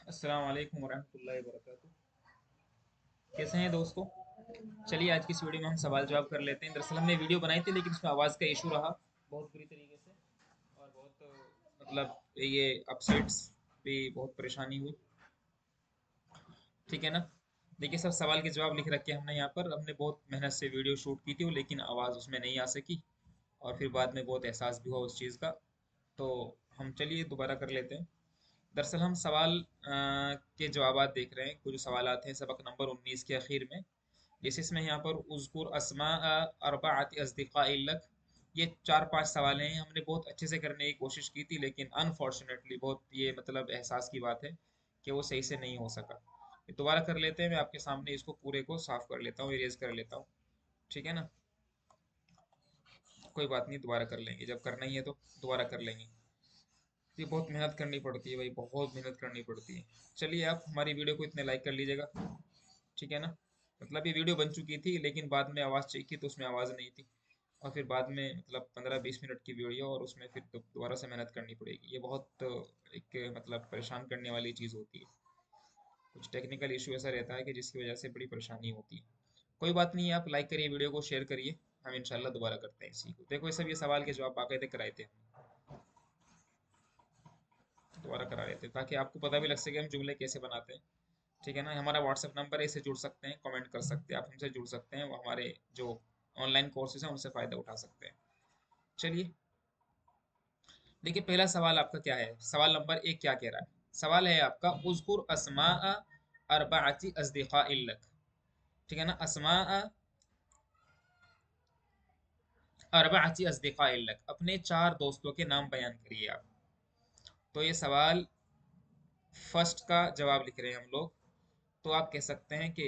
अस्सलाम वालेकुम वरहमतुल्लाहि वबरकातुहू। कैसे हैं दोस्तों? चलिए आज की इस वीडियो में हम सवाल जवाब कर लेते हैं। दरअसल हमने वीडियो बनाई थी लेकिन उसमें आवाज़ का इशू रहा बहुत बुरी तरीके से, और बहुत मतलब ये अपसेट्स भी बहुत परेशानी हुई। ठीक है ना? देखिए, सब सवाल के जवाब लिख रखे हैं हमने यहाँ पर। हमने बहुत मेहनत से वीडियो शूट की थी लेकिन आवाज़ उसमें नहीं आ सकी, और फिर बाद में बहुत एहसास भी हुआ उस चीज़ का। तो हम चलिए दोबारा कर लेते हैं। दरअसल हम सवाल के जवाबात देख रहे हैं। कुछ सवालात हैं सबक नंबर 19 के आखिर में। जैसे इसमें यहाँ पर उज़्कुर अस्मा अर्बअति अस्दिक़ाइ लक, ये चार पांच सवाल हैं। हमने बहुत अच्छे से करने की कोशिश की थी लेकिन अनफॉर्चुनेटली बहुत ये मतलब एहसास की बात है कि वो सही से नहीं हो सका। ये दोबारा कर लेते हैं। मैं आपके सामने इसको पूरे को साफ कर लेता हूँ, इरेज कर लेता हूँ। ठीक है ना? कोई बात नहीं, दोबारा कर लेंगे। जब करना ही है तो दोबारा कर लेंगे। ये बहुत मेहनत करनी पड़ती है भाई, बहुत मेहनत करनी पड़ती है। चलिए, आप हमारी वीडियो को इतने लाइक कर लीजिएगा। ठीक है ना? मतलब ये वीडियो बन चुकी थी लेकिन बाद में आवाज़ चाहिए थी तो उसमें आवाज़ नहीं थी, और फिर बाद में मतलब 15-20 मिनट की वीडियो, और उसमें फिर दोबारा से मेहनत करनी पड़ेगी। ये बहुत एक मतलब परेशान करने वाली चीज़ होती है। कुछ टेक्निकल इशू ऐसा रहता है कि जिसकी वजह से बड़ी परेशानी होती है। कोई बात नहीं, आप लाइक करिए, वीडियो को शेयर करिए। हम इंशाल्लाह दोबारा करते हैं इसी को। देखो, ये सब ये सवाल के जवाब बाकायदे कराए थे हमने। दोबारा करा लेते हैं ताकि आपको पता भी लग सके हम जुमले कैसे बनाते हैं। ठीक है ना? हमारा व्हाट्सएप नंबर है, इससे जुड़ सकते हैं, कमेंट कर सकते हैं, आप हमसे जुड़ सकते हैं। वो हमारे जो ऑनलाइन कोर्सेज हैं उनसे फ़ायदा उठा सकते हैं। चलिए, देखिए पहला सवाल आपका क्या है। सवाल नंबर एक क्या कह रहा है? सवाल है आपका, उज़कुर अस्मा अरबाअति अस्दिक़ाइ लक। ठीक है ना? अस्मा अरबाअति अस्दिक़ाइ लक, अपने चार दोस्तों के नाम बयान करिए आप। तो ये सवाल फर्स्ट का जवाब लिख रहे हैं हम लोग। तो आप कह सकते हैं कि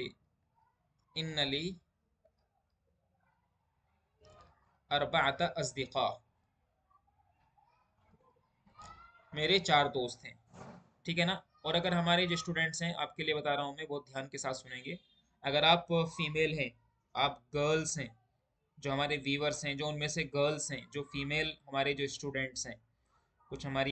इन्नली अरबाअत अस्दिक़ा, मेरे चार दोस्त हैं। ठीक है ना? और अगर हमारे जो स्टूडेंट्स हैं, आपके लिए बता रहा हूँ मैं, बहुत ध्यान के साथ सुनेंगे। अगर आप फीमेल हैं, आप गर्ल्स हैं, जो हमारे व्यूअर्स हैं, जो उनमें से गर्ल्स हैं, जो फीमेल हमारे जो स्टूडेंट्स हैं, कुछ हमारी